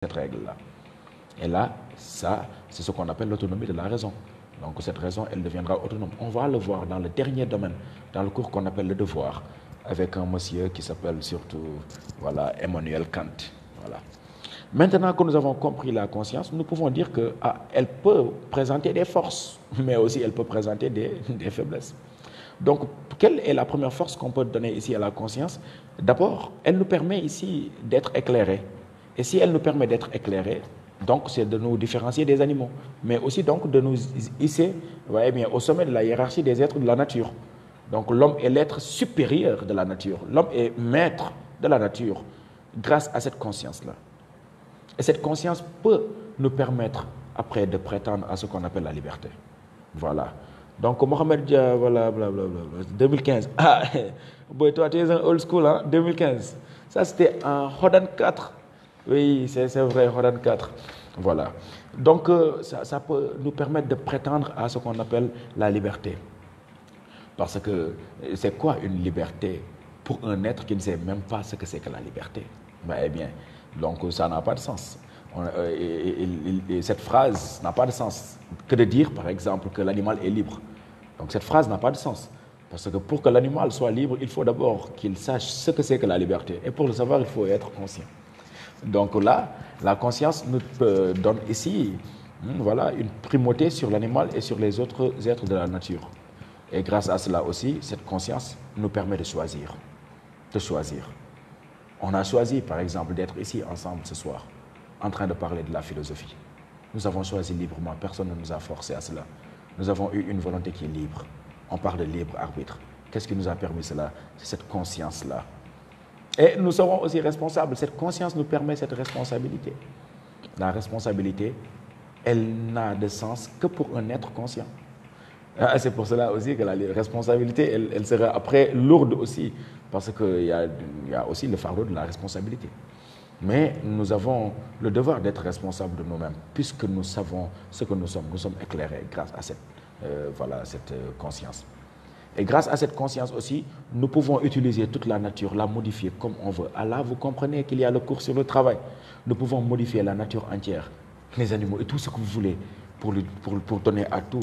cette règle-là. Et là, ça, c'est ce qu'on appelle l'autonomie de la raison. Donc cette raison, elle deviendra autonome. On va le voir dans le dernier domaine, dans le cours qu'on appelle le devoir, avec un monsieur qui s'appelle surtout, voilà, Emmanuel Kant. Voilà. Maintenant que nous avons compris la conscience, nous pouvons dire qu'elle peut présenter des forces, mais aussi elle peut présenter des faiblesses. Donc, quelle est la première force qu'on peut donner ici à la conscience? D'abord, elle nous permet ici d'être éclairés. Et si elle nous permet d'être éclairés, donc c'est de nous différencier des animaux, mais aussi donc de nous hisser, vous voyez bien, au sommet de la hiérarchie des êtres de la nature. Donc l'homme est l'être supérieur de la nature. L'homme est maître de la nature grâce à cette conscience-là. Et cette conscience peut nous permettre après de prétendre à ce qu'on appelle la liberté. Voilà. Donc Mohamed Dia, voilà, blablabla, 2015. Ah, boy, toi tu es un old school, hein, 2015. Ça c'était un Hodan 4. Oui, c'est vrai, Hodan 4. Voilà. Donc ça peut nous permettre de prétendre à ce qu'on appelle la liberté. Parce que c'est quoi une liberté pour un être qui ne sait même pas ce que c'est que la liberté? Eh bien, donc ça n'a pas de sens. Et cette phrase n'a pas de sens. Que de dire, par exemple, que l'animal est libre. Donc cette phrase n'a pas de sens. Parce que pour que l'animal soit libre, il faut d'abord qu'il sache ce que c'est que la liberté. Et pour le savoir, il faut être conscient. Donc là, la conscience nous donne ici, voilà, une primauté sur l'animal et sur les autres êtres de la nature. Et grâce à cela aussi, cette conscience nous permet de choisir. De choisir. On a choisi, par exemple, d'être ici ensemble ce soir, en train de parler de la philosophie. Nous avons choisi librement, personne ne nous a forcé à cela. Nous avons eu une volonté qui est libre. On parle de libre arbitre. Qu'est-ce qui nous a permis cela? C'est cette conscience-là. Et nous serons aussi responsables. Cette conscience nous permet cette responsabilité. La responsabilité, elle n'a de sens que pour un être conscient. C'est pour cela aussi que la responsabilité, elle sera après lourde aussi, parce qu'il y a aussi le fardeau de la responsabilité. Mais nous avons le devoir d'être responsables de nous-mêmes, puisque nous savons ce que nous sommes. Nous sommes éclairés grâce à cette conscience. Et grâce à cette conscience aussi, nous pouvons utiliser toute la nature, la modifier comme on veut. Là, vous comprenez qu'il y a le cours sur le travail. Nous pouvons modifier la nature entière, les animaux et tout ce que vous voulez, pour donner à tout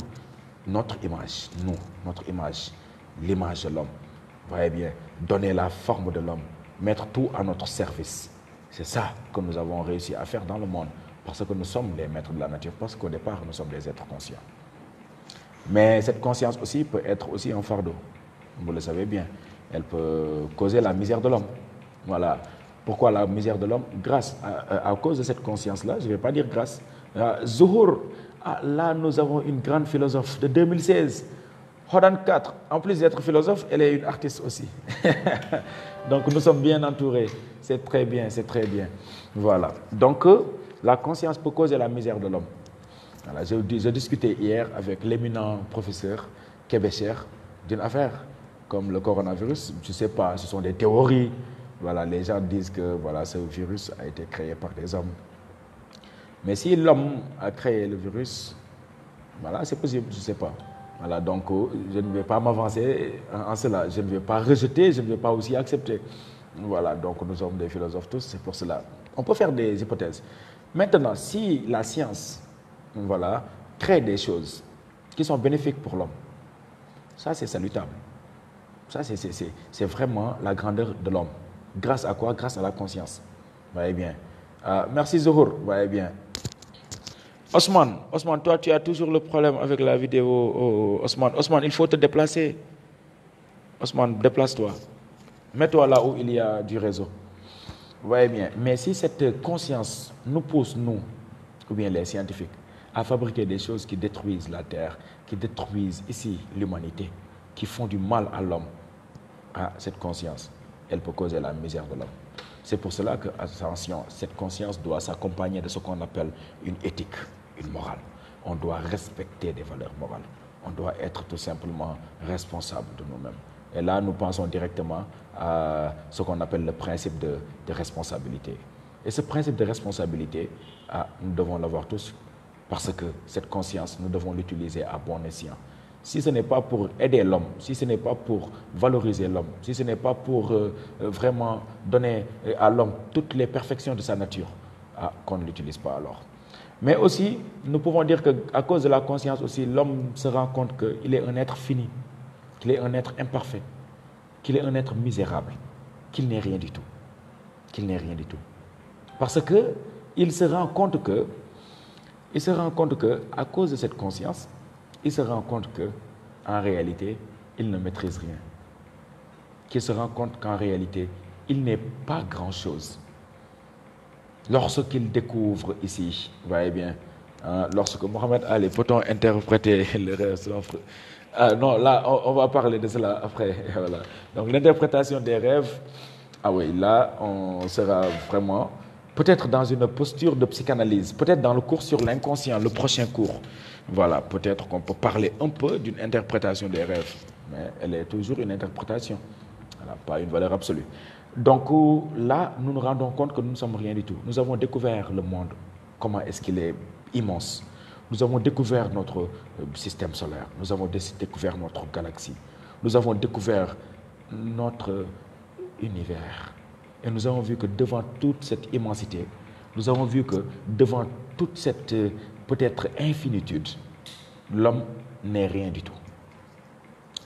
notre image, notre image, l'image de l'homme. Vous voyez bien, donner la forme de l'homme, mettre tout à notre service. C'est ça que nous avons réussi à faire dans le monde, parce que nous sommes les maîtres de la nature, parce qu'au départ, nous sommes des êtres conscients. Mais cette conscience aussi peut être aussi un fardeau. Vous le savez bien, elle peut causer la misère de l'homme. Voilà. Pourquoi la misère de l'homme? Grâce à cause de cette conscience-là, je ne vais pas dire grâce. Zuhur, là nous avons une grande philosophe de 2016, Hodan 4. En plus d'être philosophe, elle est une artiste aussi. Donc nous sommes bien entourés. C'est très bien, c'est très bien. Voilà. Donc la conscience peut causer la misère de l'homme. Voilà. Je discutais hier avec l'éminent professeur Kébécher d'une affaire comme le coronavirus. Je ne sais pas, ce sont des théories. Voilà, les gens disent que voilà, ce virus a été créé par des hommes. Mais si l'homme a créé le virus, voilà, c'est possible, je ne sais pas. Voilà, donc je ne vais pas m'avancer en cela. Je ne vais pas rejeter, je ne vais pas aussi accepter. Voilà, donc nous sommes des philosophes tous, c'est pour cela. On peut faire des hypothèses. Maintenant, si la science, voilà, crée des choses qui sont bénéfiques pour l'homme, ça c'est salutable. Ça c'est vraiment la grandeur de l'homme. Grâce à quoi? Grâce à la conscience. Vous voyez bien. Merci Zohur, vous voyez bien. Osman, toi tu as toujours le problème avec la vidéo. Osman, il faut te déplacer. Osman, déplace-toi. Mets-toi là où il y a du réseau. Vous voyez bien. Mais si cette conscience nous pousse, nous, ou bien les scientifiques, à fabriquer des choses qui détruisent la Terre, qui détruisent ici l'humanité, qui font du mal à l'homme, cette conscience, elle peut causer la misère de l'homme. C'est pour cela que, attention, cette conscience doit s'accompagner de ce qu'on appelle une éthique, une morale. On doit respecter des valeurs morales. On doit être tout simplement responsable de nous-mêmes. Et là, nous pensons directement à ce qu'on appelle le principe de responsabilité. Et ce principe de responsabilité, nous devons l'avoir tous, parce que cette conscience, nous devons l'utiliser à bon escient. Si ce n'est pas pour aider l'homme, si ce n'est pas pour valoriser l'homme, si ce n'est pas pour vraiment donner à l'homme toutes les perfections de sa nature, qu'on ne l'utilise pas alors. Mais aussi, nous pouvons dire qu'à cause de la conscience aussi, l'homme se rend compte qu'il est un être fini, qu'il est un être imparfait, qu'il est un être misérable, qu'il n'est rien du tout. Qu'il n'est rien du tout. Parce que il se rend compte que, à cause de cette conscience, il se rend compte que, en réalité, il ne maîtrise rien. Qu'il se rend compte qu'en réalité, il n'est pas grand-chose. Lorsqu'il découvre ici, vous voyez bien, lorsque Mohamed Ali, peut-on interpréter le rêve? Non, là, on va parler de cela après. Voilà. Donc, l'interprétation des rêves, oui, là, on sera vraiment, peut-être dans une posture de psychanalyse, peut-être dans le cours sur l'inconscient, le prochain cours. Voilà, peut-être qu'on peut parler un peu d'une interprétation des rêves, mais elle est toujours une interprétation, elle n'a pas une valeur absolue. Donc là, nous nous rendons compte que nous ne sommes rien du tout. Nous avons découvert le monde, comment est-ce qu'il est immense. Nous avons découvert notre système solaire, nous avons découvert notre galaxie, nous avons découvert notre univers. Et nous avons vu que devant toute cette immensité, nous avons vu que devant toute cette peut-être infinitude, l'homme n'est rien du tout.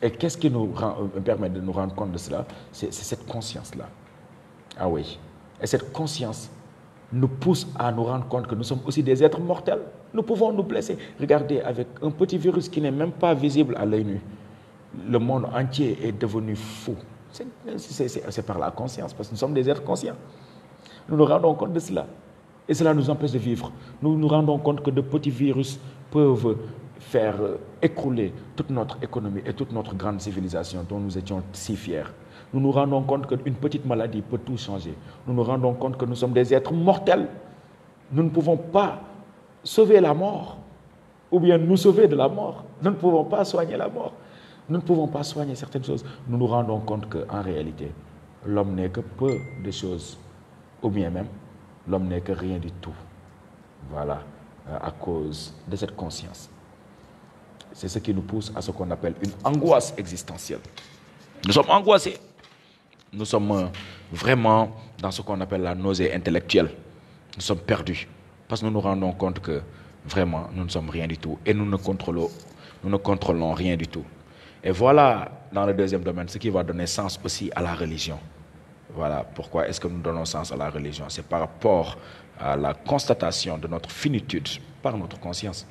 Et qu'est-ce qui nous permet de nous rendre compte de cela? C'est cette conscience-là. Ah oui. Et cette conscience nous pousse à nous rendre compte que nous sommes aussi des êtres mortels. Nous pouvons nous blesser. Regardez, avec un petit virus qui n'est même pas visible à l'œil nu, le monde entier est devenu fou. C'est par la conscience, parce que nous sommes des êtres conscients. Nous nous rendons compte de cela. Et cela nous empêche de vivre. Nous nous rendons compte que de petits virus peuvent faire écrouler toute notre économie et toute notre grande civilisation dont nous étions si fiers. Nous nous rendons compte qu'une petite maladie peut tout changer. Nous nous rendons compte que nous sommes des êtres mortels. Nous ne pouvons pas sauver la mort, ou bien nous sauver de la mort. Nous ne pouvons pas soigner la mort. Nous ne pouvons pas soigner certaines choses. Nous nous rendons compte qu'en réalité, l'homme n'est que peu de choses, ou bien même, l'homme n'est que rien du tout. Voilà, à cause de cette conscience. C'est ce qui nous pousse à ce qu'on appelle une angoisse existentielle. Nous sommes angoissés. Nous sommes vraiment dans ce qu'on appelle la nausée intellectuelle. Nous sommes perdus. Parce que nous nous rendons compte que vraiment, nous ne sommes rien du tout. Et nous ne contrôlons rien du tout. Et voilà, dans le deuxième domaine, ce qui va donner sens aussi à la religion. Voilà, pourquoi est-ce que nous donnons sens à la religion? C'est par rapport à la constatation de notre finitude par notre conscience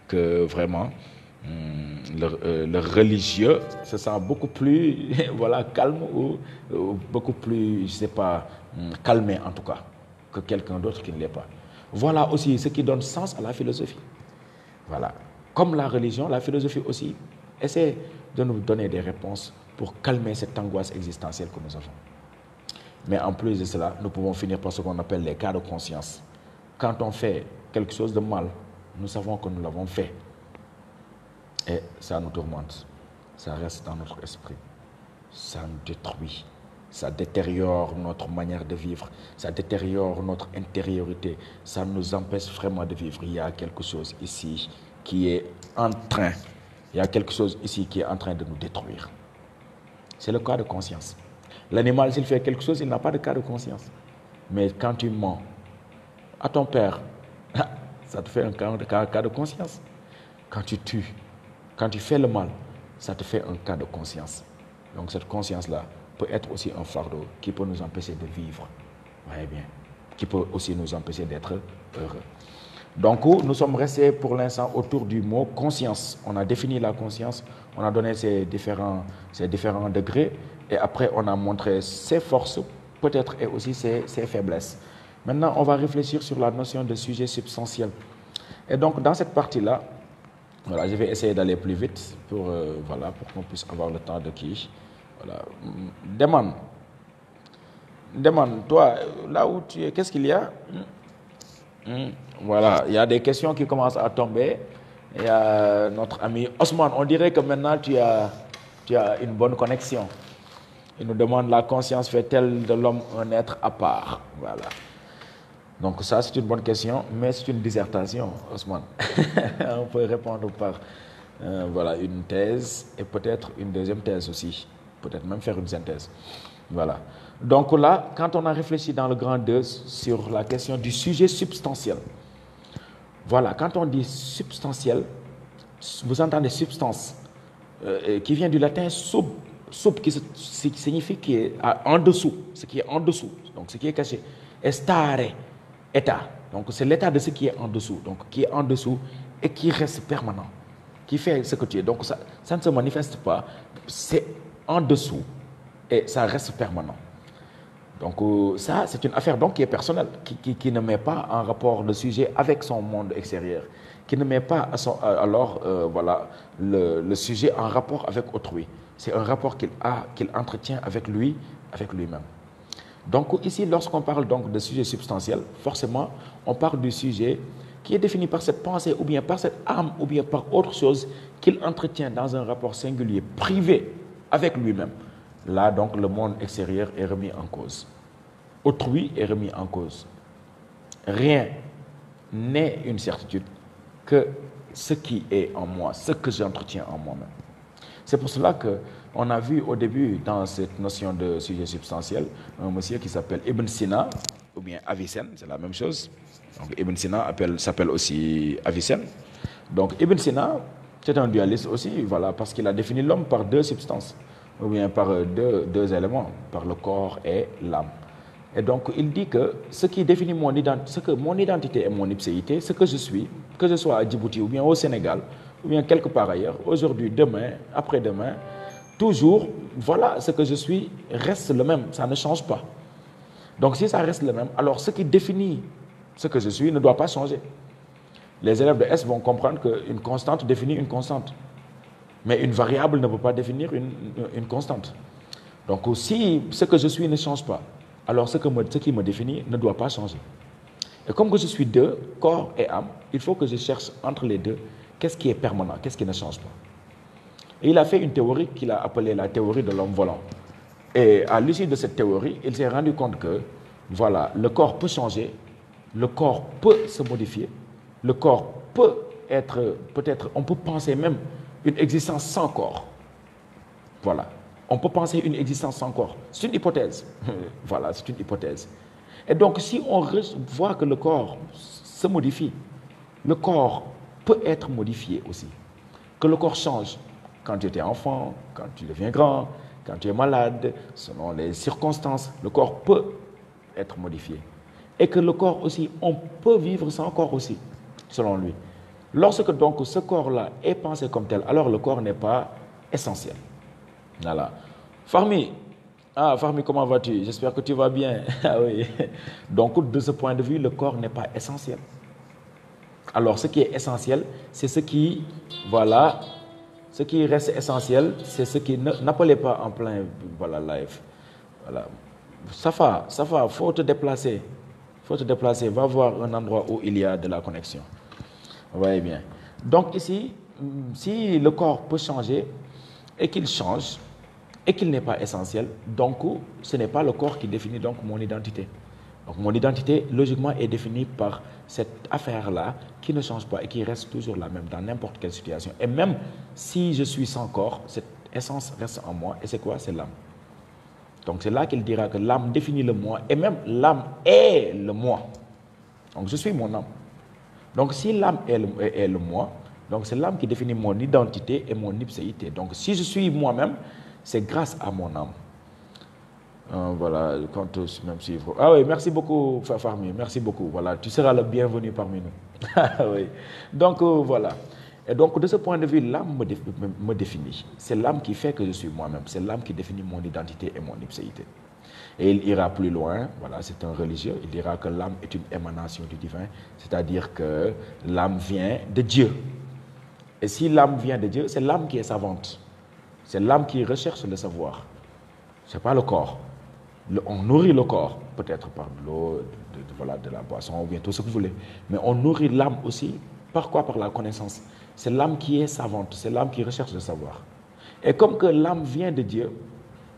que vraiment le religieux se sent beaucoup plus voilà, calme ou beaucoup plus, je ne sais pas, calmé en tout cas, que quelqu'un d'autre qui ne l'est pas. Voilà aussi ce qui donne sens à la philosophie. Voilà. Comme la religion, la philosophie aussi essaie de nous donner des réponses pour calmer cette angoisse existentielle que nous avons. Mais en plus de cela, nous pouvons finir par ce qu'on appelle les cas de conscience. Quand on fait quelque chose de mal, nous savons que nous l'avons fait. Et ça nous tourmente. Ça reste dans notre esprit. Ça nous détruit. Ça détériore notre manière de vivre. Ça détériore notre intériorité. Ça nous empêche vraiment de vivre. Il y a quelque chose ici qui est en train. Il y a quelque chose ici qui est en train de nous détruire. C'est le cas de conscience. L'animal, s'il fait quelque chose, il n'a pas de cas de conscience. Mais quand tu mens à ton père, ça te fait un cas de conscience. Quand tu tues, quand tu fais le mal, ça te fait un cas de conscience. Donc cette conscience-là peut être aussi un fardeau qui peut nous empêcher de vivre. Voyez bien. Qui peut aussi nous empêcher d'être heureux. Donc nous sommes restés pour l'instant autour du mot conscience. On a défini la conscience, on a donné ses différents degrés et après on a montré ses forces, peut-être et aussi ses faiblesses. Maintenant, on va réfléchir sur la notion de sujet substantiel. Et donc dans cette partie-là, voilà, je vais essayer d'aller plus vite pour qu'on puisse avoir le temps de qui. Voilà. Demande, toi, là où tu es, qu'est-ce qu'il y a? Voilà, il y a des questions qui commencent à tomber. Il y a notre ami Osman, on dirait que maintenant tu as une bonne connexion. Il nous demande, la conscience fait-elle de l'homme un être à part? Voilà. Donc ça, c'est une bonne question, mais c'est une dissertation, Osman. On peut répondre par une thèse et peut-être une deuxième thèse aussi. Peut-être même faire une synthèse. Voilà. Donc là, quand on a réfléchi dans le grand 2 sur la question du sujet substantiel, voilà, quand on dit substantiel, vous entendez substance, qui vient du latin sub, qui signifie qui est en dessous, ce qui est en dessous, donc ce qui est caché. Et stare, état, donc c'est l'état de ce qui est en dessous, donc qui est en dessous et qui reste permanent, qui fait ce que tu es. Donc ça ne se manifeste pas, c'est en dessous et ça reste permanent. Donc ça, c'est une affaire donc qui est personnelle, qui ne met pas en rapport le sujet avec son monde extérieur, qui ne met pas voilà, le sujet en rapport avec autrui. C'est un rapport qu'il entretient avec lui-même. Donc ici, lorsqu'on parle donc de sujet substantiel, forcément, on parle du sujet qui est défini par cette pensée, ou bien par cette âme, ou bien par autre chose qu'il entretient dans un rapport singulier, privé, avec lui-même. Là, donc, le monde extérieur est remis en cause. Autrui est remis en cause. Rien n'est une certitude que ce qui est en moi, ce que j'entretiens en moi-même. C'est pour cela qu'on a vu au début, dans cette notion de sujet substantiel, un monsieur qui s'appelle Ibn Sina, ou bien Avicenne, c'est la même chose. Donc Ibn Sina s'appelle aussi Avicenne. Donc Ibn Sina, c'est un dualiste aussi, voilà, parce qu'il a défini l'homme par deux substances, ou bien par deux éléments, par le corps et l'âme. Et donc il dit que ce qui définit mon identité et mon ipséité, ce que je suis, que je sois à Djibouti ou bien au Sénégal, ou bien quelque part ailleurs, aujourd'hui, demain, après-demain, toujours, voilà, ce que je suis reste le même, ça ne change pas. Donc si ça reste le même, alors ce qui définit ce que je suis ne doit pas changer. Les élèves de S vont comprendre qu'une constante définit une constante. Mais une variable ne peut pas définir une constante. Donc si ce que je suis ne change pas, alors ce qui me définit ne doit pas changer. Et comme que je suis deux, corps et âme, il faut que je cherche entre les deux qu'est-ce qui est permanent, qu'est-ce qui ne change pas. Et il a fait une théorie qu'il a appelée la théorie de l'homme volant. Et à l'issue de cette théorie, il s'est rendu compte que, voilà, le corps peut changer, le corps peut se modifier, le corps peut être, peut-être, on peut penser même une existence sans corps. Voilà. On peut penser une existence sans corps. C'est une hypothèse. Voilà, c'est une hypothèse. Et donc, si on voit que le corps se modifie, le corps peut être modifié aussi. Que le corps change quand tu étais enfant, quand tu deviens grand, quand tu es malade, selon les circonstances, le corps peut être modifié. Et que le corps aussi, on peut vivre sans corps aussi, selon lui. Lorsque donc ce corps-là est pensé comme tel, alors le corps n'est pas essentiel. Voilà. Farmi, comment vas-tu? J'espère que tu vas bien. Ah oui. Donc, de ce point de vue, le corps n'est pas essentiel. Alors, ce qui est essentiel, c'est ce qui, voilà, ce qui reste essentiel, c'est ce qui n'appelez pas en plein, voilà, live. Voilà. Safa, faut te déplacer. Va voir un endroit où il y a de la connexion. Vous voyez bien. Donc ici, si le corps peut changer et qu'il change, et qu'il n'est pas essentiel, donc ce n'est pas le corps qui définit donc mon identité. Donc mon identité, logiquement, est définie par cette affaire-là qui ne change pas et qui reste toujours la même dans n'importe quelle situation. Et même si je suis sans corps, cette essence reste en moi. Et c'est quoi? C'est l'âme. Donc c'est là qu'il dira que l'âme définit le moi, et même l'âme est le moi. Donc je suis mon âme. Donc si l'âme est le moi, donc c'est l'âme qui définit mon identité et mon ipséité. Donc si je suis moi-même, c'est grâce à mon âme. Voilà, je compte même suivre. Ah oui, merci beaucoup, Farmi, merci beaucoup. Voilà, tu seras le bienvenu parmi nous. Oui. Donc voilà. Et donc de ce point de vue, l'âme me définit. C'est l'âme qui fait que je suis moi-même. C'est l'âme qui définit mon identité et mon ipséité. Et il ira plus loin, voilà, c'est un religieux, il dira que l'âme est une émanation du divin, c'est-à-dire que l'âme vient de Dieu. Et si l'âme vient de Dieu, c'est l'âme qui est savante. C'est l'âme qui recherche le savoir. Ce n'est pas le corps. On nourrit le corps, peut-être par de l'eau, voilà, de la boisson, ou bien tout ce que vous voulez. Mais on nourrit l'âme aussi, par quoi? Par la connaissance. C'est l'âme qui est savante, c'est l'âme qui recherche le savoir. Et comme que l'âme vient de Dieu,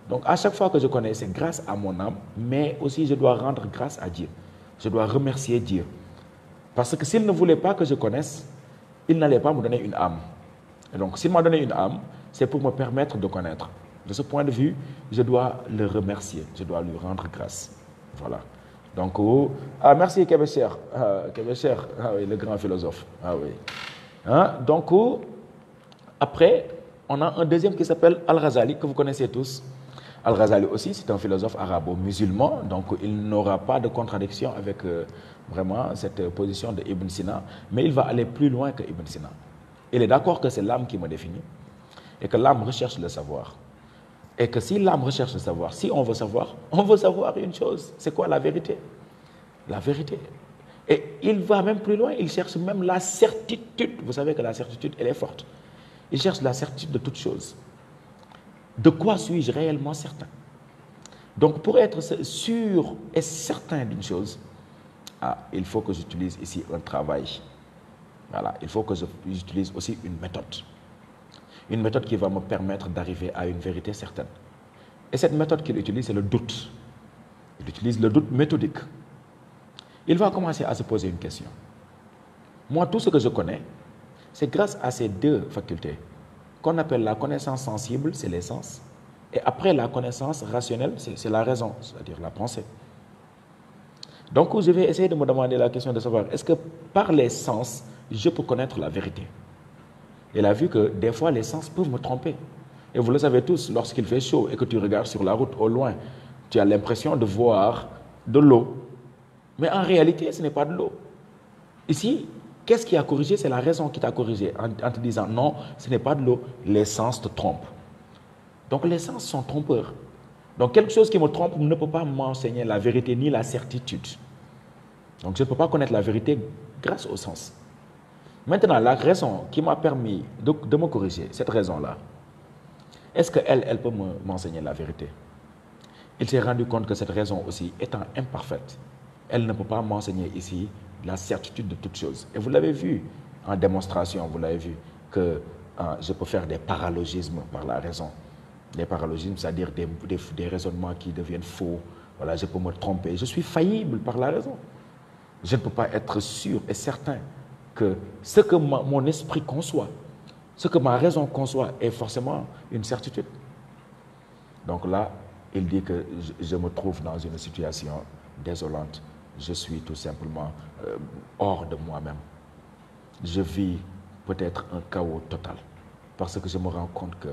donc à chaque fois que je connais, c'est grâce à mon âme, mais aussi je dois rendre grâce à Dieu. Je dois remercier Dieu. Parce que s'il ne voulait pas que je connaisse, il n'allait pas me donner une âme. Et donc s'il m'a donné une âme, c'est pour me permettre de connaître. De ce point de vue, je dois le remercier, je dois lui rendre grâce. Voilà. Donc, merci Kébécher, oui, le grand philosophe. Ah oui. Hein? Donc, après, on a un deuxième qui s'appelle Al-Ghazali, que vous connaissez tous. Al-Ghazali aussi, c'est un philosophe arabo-musulman, donc il n'aura pas de contradiction avec vraiment cette position de Ibn Sina, mais il va aller plus loin que Ibn Sina. Il est d'accord que c'est l'âme qui me définit, et que l'âme recherche le savoir. Et que si l'âme recherche le savoir, si on veut savoir une chose, c'est quoi la vérité? La vérité. Et il va même plus loin, il cherche même la certitude. Vous savez que la certitude, elle est forte. Il cherche la certitude de toute chose. De quoi suis-je réellement certain? Donc, pour être sûr et certain d'une chose, il faut que j'utilise ici un travail. Voilà, il faut que j'utilise aussi une méthode. Une méthode qui va me permettre d'arriver à une vérité certaine. Et cette méthode qu'il utilise, c'est le doute. Il utilise le doute méthodique. Il va commencer à se poser une question. Moi, tout ce que je connais, c'est grâce à ces deux facultés qu'on appelle la connaissance sensible, c'est les sens, et après la connaissance rationnelle, c'est la raison, c'est-à-dire la pensée. Donc, je vais essayer de me demander la question de savoir, est-ce que par les sens, je peux connaître la vérité? Il a vu que des fois, les sens peuvent me tromper. Et vous le savez tous, lorsqu'il fait chaud et que tu regardes sur la route au loin, tu as l'impression de voir de l'eau. Mais en réalité, ce n'est pas de l'eau. Ici, qu'est-ce qui a corrigé? C'est la raison qui t'a corrigé en te disant non, ce n'est pas de l'eau, les sens te trompent. Donc les sens sont trompeurs. Donc quelque chose qui me trompe ne peut pas m'enseigner la vérité ni la certitude. Donc je ne peux pas connaître la vérité grâce au sens. Maintenant, la raison qui m'a permis de me corriger, cette raison-là, est-ce qu'elle peut m'enseigner la vérité? Il s'est rendu compte que cette raison aussi, étant imparfaite, elle ne peut pas m'enseigner ici la certitude de toute chose. Et vous l'avez vu en démonstration, vous l'avez vu, que je peux faire des paralogismes par la raison. Des paralogismes, c'est-à-dire des raisonnements qui deviennent faux. Voilà, je peux me tromper. Je suis faillible par la raison. Je ne peux pas être sûr et certain que ce que mon esprit conçoit, ce que ma raison conçoit est forcément une certitude. Donc là, il dit que je me trouve dans une situation désolante. Je suis tout simplement hors de moi-même. Je vis peut-être un chaos total parce que je me rends compte que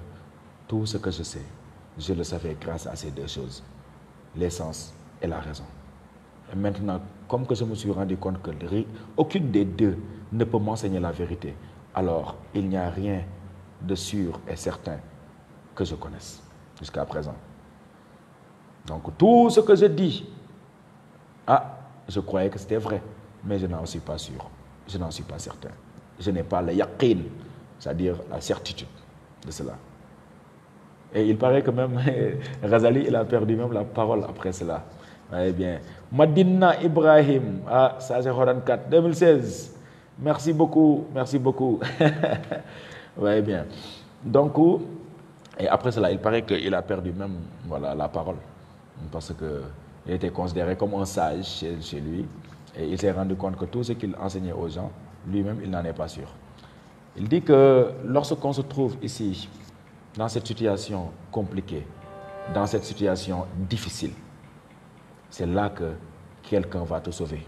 tout ce que je sais, je le savais grâce à ces deux choses, l'essence et la raison. Et maintenant, comme que je me suis rendu compte que aucune des deux ne peut m'enseigner la vérité, alors il n'y a rien de sûr et certain que je connaisse jusqu'à présent. Donc tout ce que je dis, je croyais que c'était vrai, mais je n'en suis pas sûr, je n'en suis pas certain. Je n'ai pas le yaqin, c'est-à-dire la certitude de cela. Et il paraît que même Ghazali, il a perdu même la parole après cela. Eh bien, Madina Ibrahim, ça c'est Horan 4, 2016. Merci beaucoup, merci beaucoup. Oui, bien. Donc, et après cela, il paraît qu'il a perdu même la parole. Parce qu'il était considéré comme un sage chez lui. Et il s'est rendu compte que tout ce qu'il enseignait aux gens, lui-même, il n'en est pas sûr. Il dit que lorsqu'on se trouve ici, dans cette situation compliquée, dans cette situation difficile, c'est là que quelqu'un va te sauver.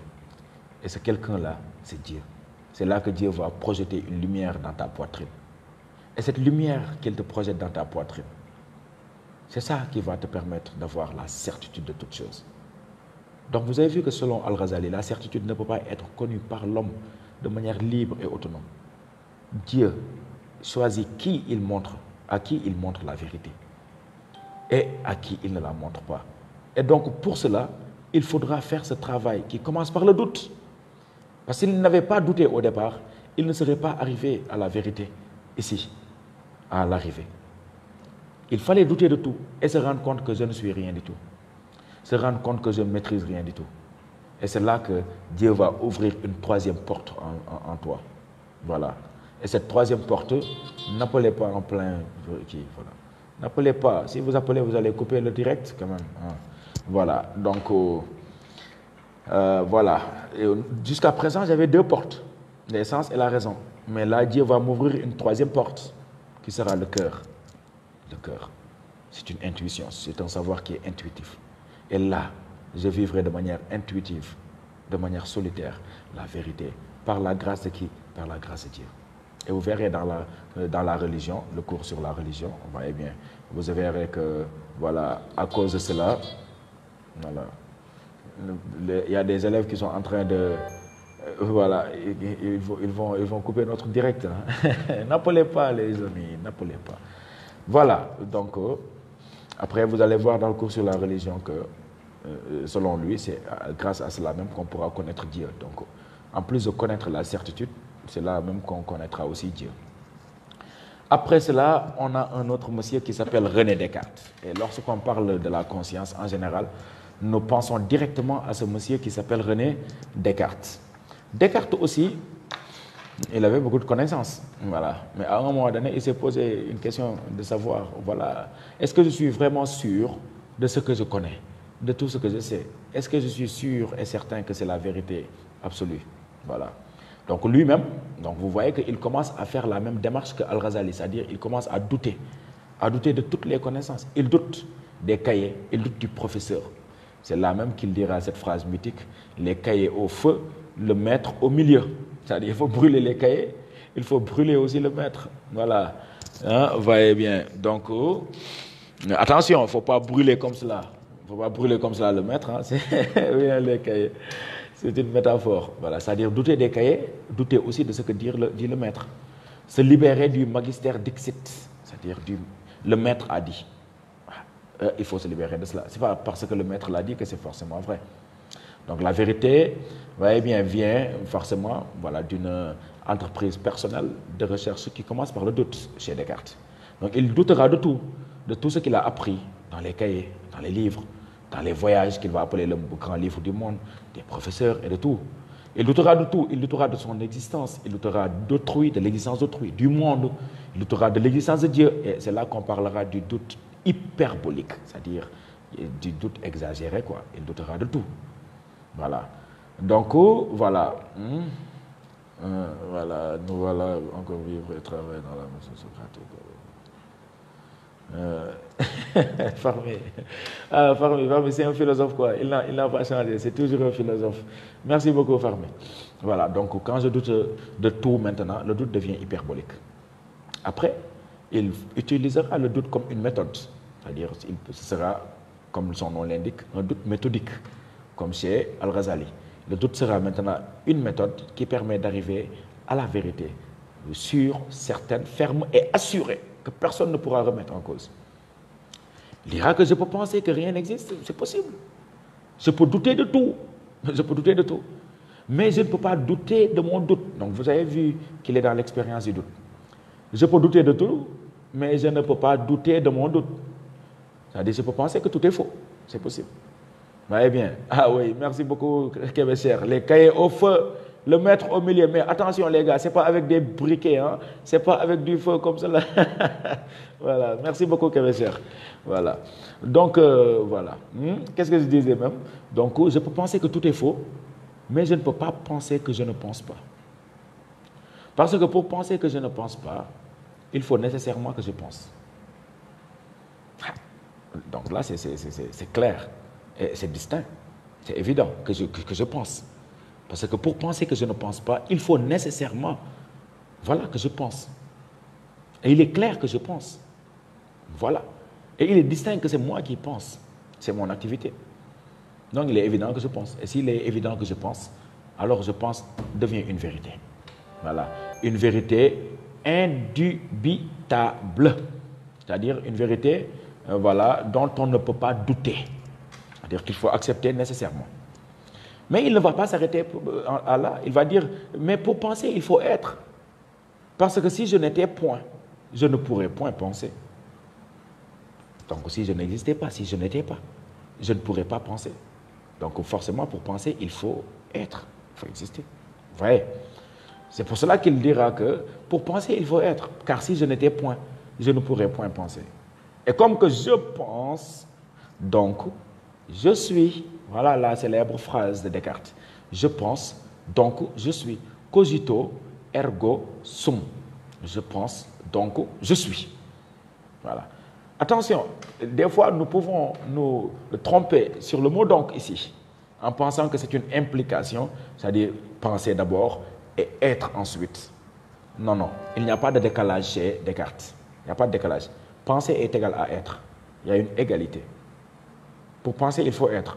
Et ce quelqu'un-là, c'est Dieu. C'est là que Dieu va projeter une lumière dans ta poitrine. Et cette lumière qu'il te projette dans ta poitrine, c'est ça qui va te permettre d'avoir la certitude de toute chose. Donc vous avez vu que selon Al-Ghazali, la certitude ne peut pas être connue par l'homme de manière libre et autonome. Dieu choisit à qui il montre la vérité et à qui il ne la montre pas. Et donc pour cela, il faudra faire ce travail qui commence par le doute. Parce qu'il n'avait pas douté au départ, il ne serait pas arrivé à la vérité ici, à l'arrivée. Il fallait douter de tout et se rendre compte que je ne suis rien du tout. Se rendre compte que je ne maîtrise rien du tout. Et c'est là que Dieu va ouvrir une troisième porte en toi. Voilà. Et cette troisième porte, n'appelez pas en plein... Voilà. N'appelez pas. Si vous appelez, vous allez couper le direct quand même. Voilà. Donc, voilà. Jusqu'à présent, j'avais deux portes. L'essence et la raison. Mais là, Dieu va m'ouvrir une troisième porte, qui sera le cœur. Le cœur. C'est une intuition, c'est un savoir qui est intuitif. Et là, je vivrai de manière intuitive, de manière solitaire, la vérité. Par la grâce de qui? Par la grâce de Dieu. Et vous verrez dans la religion, le cours sur la religion, vous voyez bien, vous verrez que, voilà, à cause de cela, voilà, il y a des élèves qui sont en train de, voilà, ils vont couper notre direct. Hein. N'appelez pas les amis, n'appelez pas. Voilà, donc, après vous allez voir dans le cours sur la religion que, selon lui, c'est grâce à cela même qu'on pourra connaître Dieu. Donc, en plus de connaître la certitude, c'est là même qu'on connaîtra aussi Dieu. Après cela, on a un autre monsieur qui s'appelle René Descartes. Et lorsqu'on parle de la conscience en général, nous pensons directement à ce monsieur qui s'appelle René Descartes. Descartes aussi, il avait beaucoup de connaissances, voilà. Mais à un moment donné, il s'est posé une question de savoir, voilà, est-ce que je suis vraiment sûr de ce que je connais, de tout ce que je sais? Est-ce que je suis sûr et certain que c'est la vérité absolue? Voilà. Donc lui-même, donc vous voyez qu'il commence à faire la même démarche que Al-Ghazali, c'est-à-dire il commence à douter de toutes les connaissances. Il doute des cahiers, il doute du professeur. C'est là même qu'il dira cette phrase mythique, les cahiers au feu, le maître au milieu. C'est-à-dire il faut brûler les cahiers, il faut brûler aussi le maître. Voilà. Hein, vous voyez bien. Donc, attention, il ne faut pas brûler comme cela. Il ne faut pas brûler comme cela le maître. Hein. Oui, les cahiers. C'est une métaphore. Voilà. C'est-à-dire douter des cahiers, douter aussi de ce que dit le maître. Se libérer du magistère dixit. C'est-à-dire le maître a dit. Il faut se libérer de cela. Ce n'est pas parce que le maître l'a dit que c'est forcément vrai. Donc la vérité, vous voyez bien, vient forcément, voilà, d'une entreprise personnelle de recherche qui commence par le doute chez Descartes. Donc il doutera de tout ce qu'il a appris dans les cahiers, dans les livres, dans les voyages qu'il va appeler le grand livre du monde, des professeurs et de tout. Il doutera de tout, il doutera de son existence, il doutera d'autrui, de l'existence d'autrui, du monde, il doutera de l'existence de Dieu. Et c'est là qu'on parlera du doute hyperbolique, c'est-à-dire du doute exagéré, quoi. Il doutera de tout. Voilà. Donc, voilà. Voilà, nous voilà encore vivre et travailler dans la maison socratique. Farmé. Farmé, c'est un philosophe, quoi. Il n'a pas changé, c'est toujours un philosophe. Merci beaucoup, Farmé. Voilà, donc quand je doute de tout maintenant, le doute devient hyperbolique. Après, il utilisera le doute comme une méthode. C'est-à-dire, ce sera, comme son nom l'indique, un doute méthodique, comme chez Al-Ghazali. Le doute sera maintenant une méthode qui permet d'arriver à la vérité, sûre, certaine, ferme et assurée, que personne ne pourra remettre en cause. Il dira que je peux penser que rien n'existe, c'est possible. Je peux douter de tout, mais je ne peux pas douter de mon doute. Donc vous avez vu qu'il est dans l'expérience du doute. Je peux douter de tout, mais je ne peux pas douter de mon doute. C'est-à-dire que je peux penser que tout est faux, c'est possible. Vous voyez bien. Ah oui, merci beaucoup, Kébécher. Les cahiers au feu, le mettre au milieu. Mais attention les gars, ce n'est pas avec des briquets, hein? Ce n'est pas avec du feu comme cela. Voilà, merci beaucoup, Kébécher. Voilà. Donc, voilà. Qu'est-ce que je disais même? Donc, je peux penser que tout est faux, mais je ne peux pas penser que je ne pense pas. Parce que pour penser que je ne pense pas, il faut nécessairement que je pense. Donc là, c'est clair. Et c'est distinct, c'est évident que je pense. Parce que pour penser que je ne pense pas, il faut nécessairement, voilà, que je pense. Et il est clair que je pense. Voilà. Et il est distinct que c'est moi qui pense. C'est mon activité. Donc il est évident que je pense. Et s'il est évident que je pense, alors je pense devient une vérité. Voilà. Une vérité indubitable. C'est-à-dire une vérité, voilà, dont on ne peut pas douter. C'est-à-dire qu'il faut accepter nécessairement. Mais il ne va pas s'arrêter à là. Il va dire, mais pour penser, il faut être. Parce que si je n'étais point, je ne pourrais point penser. Donc si je n'existais pas, si je n'étais pas, je ne pourrais pas penser. Donc forcément, pour penser, il faut être, il faut exister. Vous voyez? C'est pour cela qu'il dira que pour penser, il faut être. Car si je n'étais point, je ne pourrais point penser. Et comme que je pense, donc je suis. Voilà la célèbre phrase de Descartes. Je pense, donc je suis. Cogito, ergo sum. Je pense, donc je suis. Voilà. Attention, des fois nous pouvons nous tromper sur le mot donc ici, en pensant que c'est une implication, c'est-à-dire penser d'abord et être ensuite. Non, non, il n'y a pas de décalage chez Descartes. Il n'y a pas de décalage. Penser est égal à être. Il y a une égalité. Pour penser, il faut être.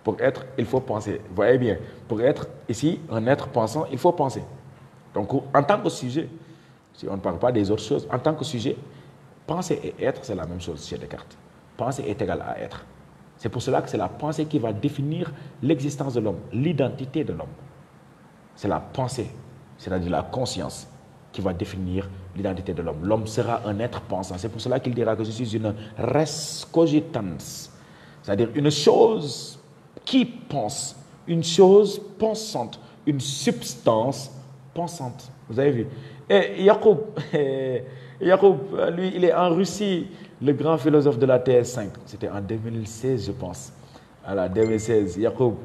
Pour être, il faut penser. Vous voyez bien, pour être ici, un être pensant, il faut penser. Donc, en tant que sujet, si on ne parle pas des autres choses, en tant que sujet, penser et être, c'est la même chose chez Descartes. Penser est égal à être. C'est pour cela que c'est la pensée qui va définir l'existence de l'homme, l'identité de l'homme. C'est la pensée, c'est-à-dire la conscience, qui va définir l'identité de l'homme. L'homme sera un être pensant. C'est pour cela qu'il dira que je suis une res cogitans, c'est-à-dire une chose qui pense, une chose pensante, une substance pensante. Vous avez vu? Et Yacoub, lui, il est en Russie, le grand philosophe de la TS5. C'était en 2016, je pense. Voilà, 2016, Yacoub.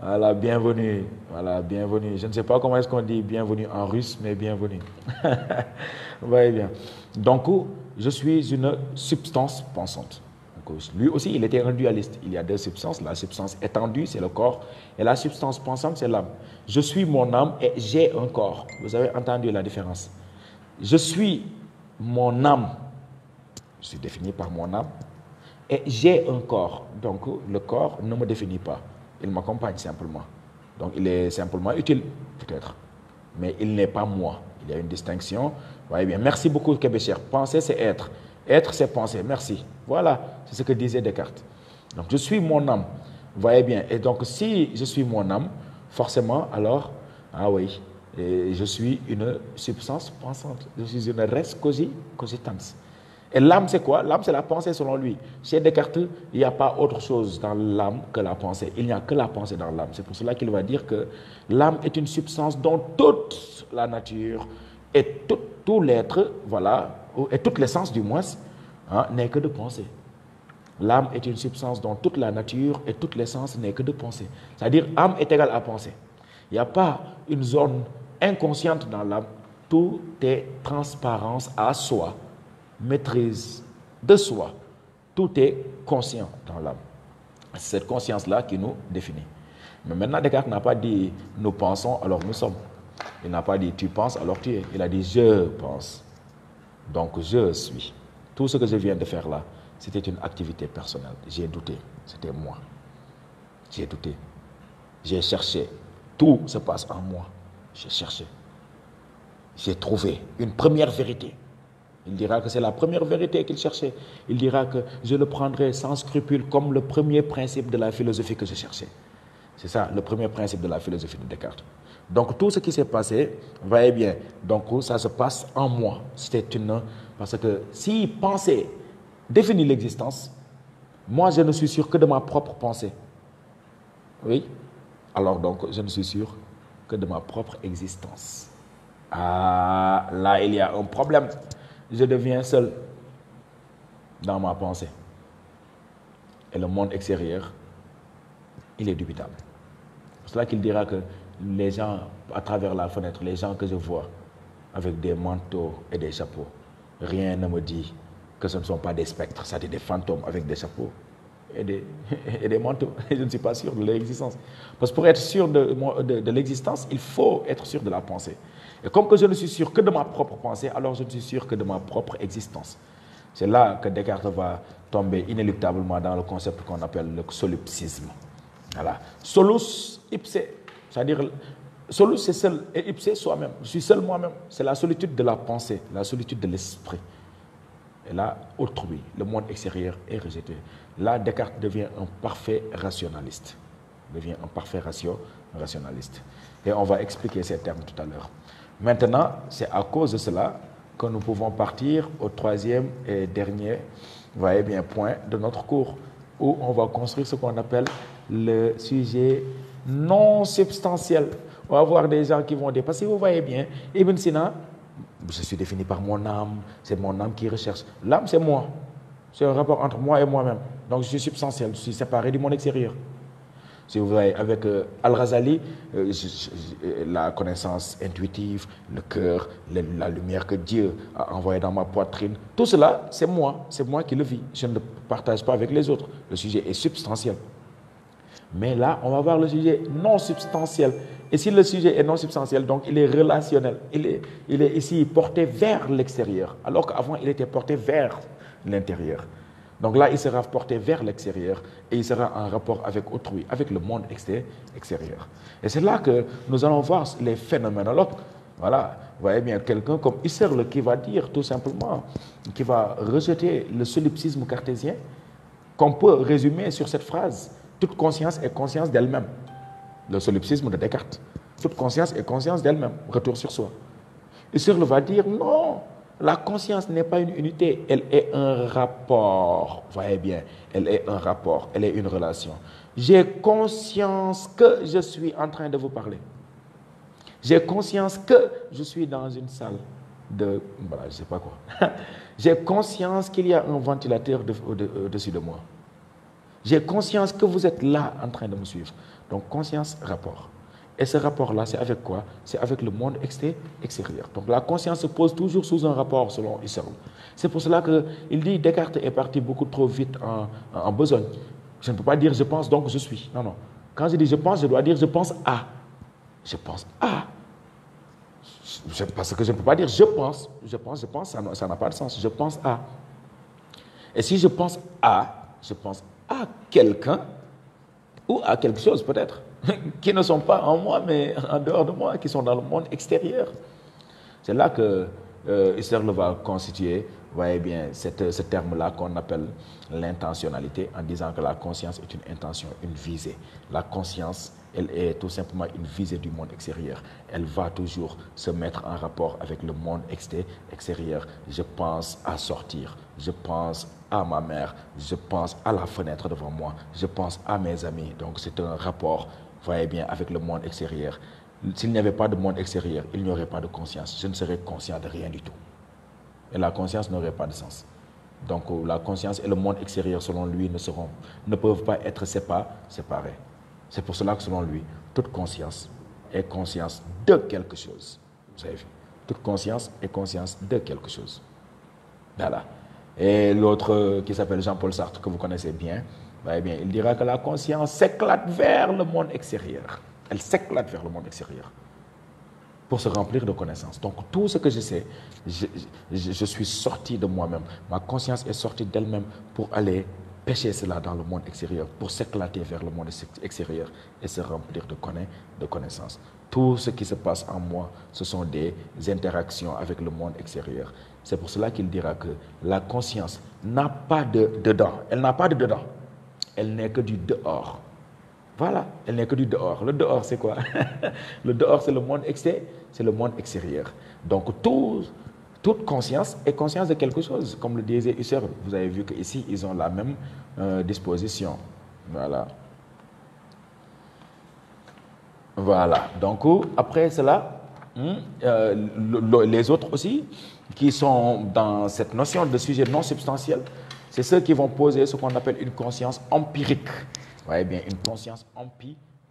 Voilà, bienvenue. Voilà, bienvenue. Je ne sais pas comment est-ce qu'on dit bienvenue en russe, mais bienvenue. Vous voyez bien. Donc, je suis une substance pensante. Donc, lui aussi, il était un dualiste. Il y a deux substances. La substance étendue, c'est le corps. Et la substance pensante, c'est l'âme. Je suis mon âme et j'ai un corps. Vous avez entendu la différence. Je suis mon âme. Je suis défini par mon âme. Et j'ai un corps. Donc, le corps ne me définit pas. Il m'accompagne simplement. Donc, il est simplement utile, peut-être. Mais il n'est pas moi. Il y a une distinction. Vous voyez bien. Merci beaucoup, Kébécher. Penser, c'est être. Être, c'est penser. Merci. Voilà, c'est ce que disait Descartes. Donc, je suis mon âme. Vous voyez bien. Et donc, si je suis mon âme, forcément, alors, ah oui, et je suis une substance pensante. Je suis une res cogitans. Et l'âme, c'est quoi? L'âme, c'est la pensée selon lui. Chez Descartes, il n'y a pas autre chose dans l'âme que la pensée. Il n'y a que la pensée dans l'âme. C'est pour cela qu'il va dire que l'âme est une substance dont toute la nature et tout l'être, voilà, et toute l'essence du moins, hein, n'est que de pensée. L'âme est une substance dont toute la nature et toute l'essence n'est que de pensée. C'est-à-dire, âme est égale à pensée. Il n'y a pas une zone inconsciente dans l'âme. Tout est transparence à soi. Maîtrise de soi. Tout est conscient dans l'âme. C'est cette conscience-là qui nous définit. Mais maintenant, Descartes n'a pas dit nous pensons, alors nous sommes. Il n'a pas dit tu penses, alors tu es. Il a dit je pense. Donc je suis. Tout ce que je viens de faire là, c'était une activité personnelle. J'ai douté. C'était moi. J'ai douté. J'ai cherché. Tout se passe en moi. J'ai cherché. J'ai trouvé une première vérité. Il dira que c'est la première vérité qu'il cherchait. Il dira que je le prendrai sans scrupule comme le premier principe de la philosophie que je cherchais. C'est ça, le premier principe de la philosophie de Descartes. Donc tout ce qui s'est passé, voyez bien, donc ça se passe en moi. C'était une... Parce que si penser définit l'existence, moi je ne suis sûr que de ma propre pensée. Oui? Alors donc je ne suis sûr que de ma propre existence. Ah, là il y a un problème. Je deviens seul dans ma pensée. Et le monde extérieur, il est dubitable. C'est là qu'il dira que les gens, à travers la fenêtre, les gens que je vois avec des manteaux et des chapeaux, rien ne me dit que ce ne sont pas des spectres, c'est-à-dire des fantômes avec des chapeaux et des manteaux. Je ne suis pas sûr de leur existence. Parce que pour être sûr de l'existence, il faut être sûr de la pensée. Et comme que je ne suis sûr que de ma propre pensée, alors je ne suis sûr que de ma propre existence. C'est là que Descartes va tomber inéluctablement dans le concept qu'on appelle le solipsisme. Voilà. Solus ipse, c'est-à-dire solus c'est seul et ipse soi-même. Je suis seul moi-même. C'est la solitude de la pensée, la solitude de l'esprit. Et là, autrui, le monde extérieur est rejeté. Là, Descartes devient un parfait rationaliste. Devient un parfait rationaliste. Et on va expliquer ces termes tout à l'heure. Maintenant, c'est à cause de cela que nous pouvons partir au troisième et dernier, vous voyez bien, point de notre cours, où on va construire ce qu'on appelle le sujet non substantiel. On va voir des gens qui vont dire, parce que vous voyez bien, Ibn Sina, je suis défini par mon âme, c'est mon âme qui recherche. L'âme, c'est moi. C'est un rapport entre moi et moi-même. Donc, je suis substantiel, je suis séparé du monde extérieur. Si vous voyez, avec Al-Ghazali, la connaissance intuitive, le cœur, la lumière que Dieu a envoyée dans ma poitrine, tout cela, c'est moi qui le vis. Je ne le partage pas avec les autres. Le sujet est substantiel. Mais là, on va voir le sujet non substantiel. Et si le sujet est non substantiel, donc il est relationnel. Il est ici porté vers l'extérieur, alors qu'avant, il était porté vers l'intérieur. Donc là, il sera porté vers l'extérieur et il sera en rapport avec autrui, avec le monde extérieur. Et c'est là que nous allons voir les phénoménologues. Voilà, vous voyez bien, quelqu'un comme Husserl qui va dire tout simplement, qui va rejeter le solipsisme cartésien, qu'on peut résumer sur cette phrase: toute conscience est conscience d'elle-même. Le solipsisme de Descartes. Toute conscience est conscience d'elle-même. Retour sur soi. Husserl va dire non. La conscience n'est pas une unité, elle est un rapport. Voyez bien, elle est un rapport, elle est une relation. J'ai conscience que je suis en train de vous parler. J'ai conscience que je suis dans une salle de... Voilà, je ne sais pas quoi. J'ai conscience qu'il y a un ventilateur au-dessus de moi. J'ai conscience que vous êtes là en train de me suivre. Donc, conscience, rapport. Et ce rapport-là, c'est avec quoi? C'est avec le monde extérieur. Donc la conscience se pose toujours sous un rapport, selon Husserl. C'est pour cela qu'il dit Descartes est parti beaucoup trop vite en besogne. Je ne peux pas dire je pense donc je suis. Non, non. Quand je dis je pense, je dois dire je pense à. Je pense à. Parce que je ne peux pas dire je pense, ça n'a pas de sens. Je pense à. Et si je pense à quelqu'un ou à quelque chose peut-être, qui ne sont pas en moi, mais en dehors de moi, qui sont dans le monde extérieur. C'est là que Husserl va constituer, vous voyez bien, ce terme-là qu'on appelle l'intentionnalité, en disant que la conscience est une intention, une visée. La conscience, elle est tout simplement une visée du monde extérieur. Elle va toujours se mettre en rapport avec le monde extérieur. Je pense à sortir, je pense à ma mère, je pense à la fenêtre devant moi, je pense à mes amis. Donc c'est un rapport, voyez bien, avec le monde extérieur. S'il n'y avait pas de monde extérieur, il n'y aurait pas de conscience. Je ne serais conscient de rien du tout. Et la conscience n'aurait pas de sens. Donc la conscience et le monde extérieur, selon lui, ne peuvent pas être séparés. C'est pour cela que, selon lui, toute conscience est conscience de quelque chose. Vous avez vu? Toute conscience est conscience de quelque chose. Voilà. Et l'autre qui s'appelle Jean-Paul Sartre, que vous connaissez bien, il dira que la conscience s'éclate vers le monde extérieur. Elle s'éclate vers le monde extérieur pour se remplir de connaissances. Donc tout ce que je sais, je suis sorti de moi-même. Ma conscience est sortie d'elle-même pour aller pêcher cela dans le monde extérieur, pour s'éclater vers le monde extérieur et se remplir de connaissances. Tout ce qui se passe en moi, ce sont des interactions avec le monde extérieur. C'est pour cela qu'il dira que la conscience n'a pas de dedans. Elle n'a pas de dedans. Elle n'est que du dehors. Voilà, elle n'est que du dehors. Le dehors, c'est quoi? Le dehors, c'est le monde extérieur. Donc, toute conscience est conscience de quelque chose. Comme le disait Husserl, vous avez vu qu'ici, ils ont la même disposition. Voilà. Voilà. Donc, après cela, les autres aussi, qui sont dans cette notion de sujet non substantiel, c'est ceux qui vont poser ce qu'on appelle une conscience empirique. Vous voyez bien, une conscience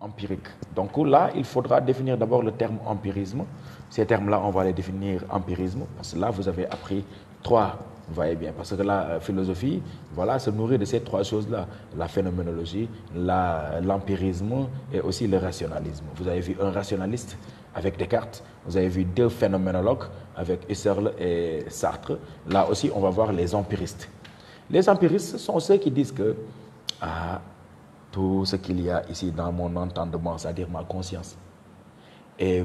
empirique. Donc là, il faudra définir d'abord le terme empirisme. Ces termes-là, on va les définir empirisme, parce que là, vous avez appris trois. Vous voyez bien, parce que la philosophie, voilà, se nourrit de ces trois choses-là. La phénoménologie, l'empirisme et aussi le rationalisme. Vous avez vu un rationaliste avec Descartes, vous avez vu deux phénoménologues avec Husserl et Sartre. Là aussi, on va voir les empiristes. Les empiristes sont ceux qui disent que tout ce qu'il y a ici dans mon entendement, c'est-à-dire ma conscience, est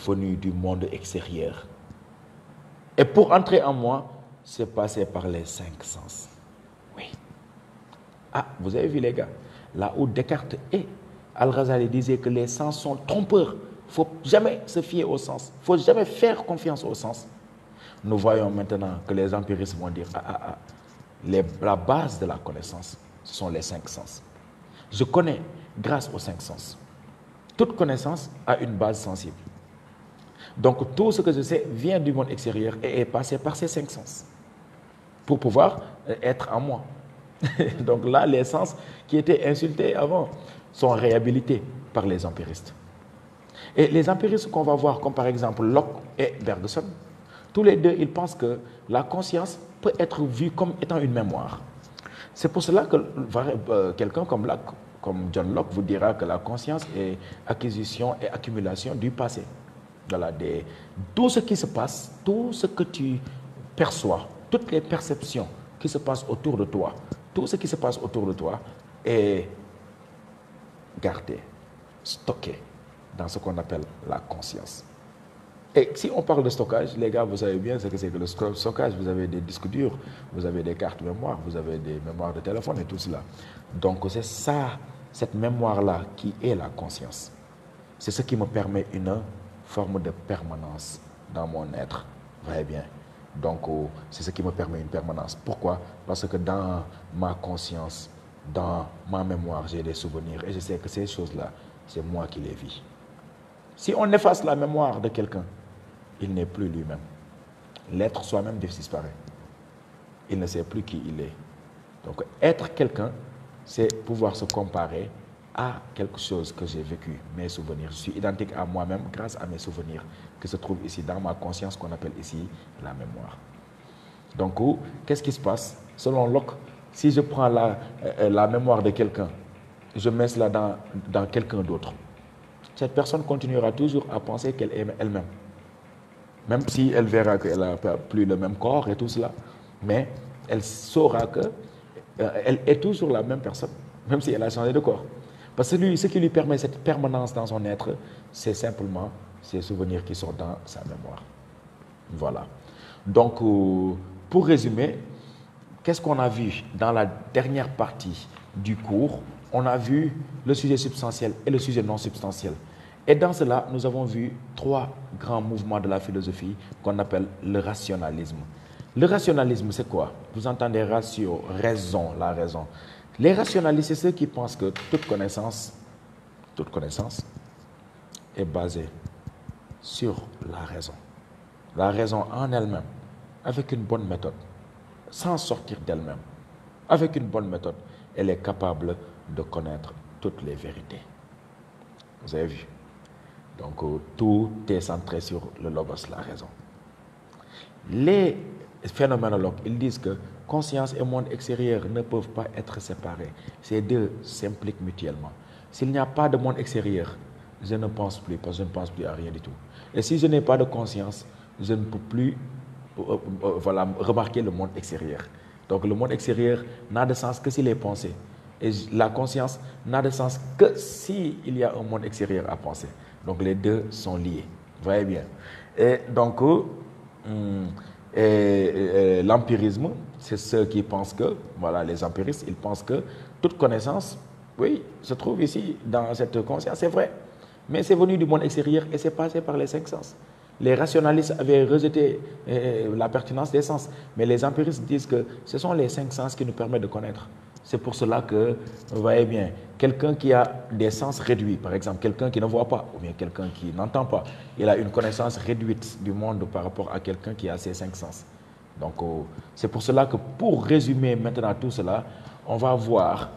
venu du monde extérieur. Et pour entrer en moi, c'est passé par les 5 sens. Oui. Vous avez vu les gars, là où Descartes et Al-Ghazali disaient que les sens sont trompeurs, il ne faut jamais se fier aux sens, il ne faut jamais faire confiance aux sens. Nous voyons maintenant que les empiristes vont dire, la base de la connaissance, ce sont les 5 sens. Je connais grâce aux 5 sens. Toute connaissance a une base sensible. Donc tout ce que je sais vient du monde extérieur et est passé par ces 5 sens pour pouvoir être en moi. Donc là, les sens qui étaient insultés avant, sont réhabilités par les empiristes. Et les empiristes qu'on va voir, comme par exemple Locke et Bergson, tous les deux, ils pensent que la conscience peut être vue comme étant une mémoire. C'est pour cela que quelqu'un comme Locke, comme John Locke, vous dira que la conscience est acquisition et accumulation du passé. Voilà, tout ce qui se passe, tout ce que tu perçois, toutes les perceptions qui se passent autour de toi, tout ce qui se passe autour de toi est gardé, stocké dans ce qu'on appelle la conscience. Et si on parle de stockage, les gars, vous savez bien ce que c'est que le stockage. Vous avez des disques durs, vous avez des cartes mémoire, vous avez des mémoires de téléphone et tout cela. Donc c'est ça, cette mémoire-là qui est la conscience. C'est ce qui me permet une forme de permanence dans mon être. Vous voyez bien. Donc c'est ce qui me permet une permanence. Pourquoi? Parce que dans ma conscience, dans ma mémoire, j'ai des souvenirs et je sais que ces choses-là, c'est moi qui les vis. Si on efface la mémoire de quelqu'un, il n'est plus lui-même. L'être soi-même disparaît. Il ne sait plus qui il est. Donc être quelqu'un, c'est pouvoir se comparer à quelque chose que j'ai vécu, mes souvenirs. Je suis identique à moi-même grâce à mes souvenirs qui se trouvent ici dans ma conscience qu'on appelle ici la mémoire. Donc qu'est-ce qui se passe? Selon Locke, si je prends la mémoire de quelqu'un, je mets cela dans quelqu'un d'autre, cette personne continuera toujours à penser qu'elle est elle-même. Même si elle verra qu'elle n'a plus le même corps et tout cela, mais elle saura qu'elle est toujours la même personne, même si elle a changé de corps. Parce que ce qui lui permet cette permanence dans son être, c'est simplement ces souvenirs qui sont dans sa mémoire. Voilà. Donc, pour résumer, qu'est-ce qu'on a vu dans la dernière partie du cours? On a vu le sujet substantiel et le sujet non substantiel. Et dans cela, nous avons vu 3 grands mouvements de la philosophie qu'on appelle le rationalisme. Le rationalisme, c'est quoi? Vous entendez ratio, raison, la raison. Les rationalistes, c'est ceux qui pensent que toute connaissance est basée sur la raison. La raison en elle-même, avec une bonne méthode, sans sortir d'elle-même. Avec une bonne méthode, elle est capable de connaître toutes les vérités. Vous avez vu? Donc, tout est centré sur le logos, la raison. Les phénoménologues, ils disent que conscience et monde extérieur ne peuvent pas être séparés. Ces deux s'impliquent mutuellement. S'il n'y a pas de monde extérieur, je ne pense plus, parce que je ne pense plus à rien du tout. Et si je n'ai pas de conscience, je ne peux plus remarquer le monde extérieur. Donc, le monde extérieur n'a de sens que s'il est pensé. Et la conscience n'a de sens que s'il y a un monde extérieur à penser. Donc les deux sont liés. Vous voyez bien. Et donc, l'empirisme, c'est ceux qui pensent que, voilà, les empiristes, ils pensent que toute connaissance, oui, se trouve ici dans cette conscience, c'est vrai. Mais c'est venu du monde extérieur et c'est passé par les 5 sens. Les rationalistes avaient rejeté la pertinence des sens. Mais les empiristes disent que ce sont les 5 sens qui nous permettent de connaître. C'est pour cela que, vous voyez bien, quelqu'un qui a des sens réduits, par exemple, quelqu'un qui ne voit pas, ou bien quelqu'un qui n'entend pas, il a une connaissance réduite du monde par rapport à quelqu'un qui a ses 5 sens. Donc, c'est pour cela que, pour résumer maintenant tout cela, on va voir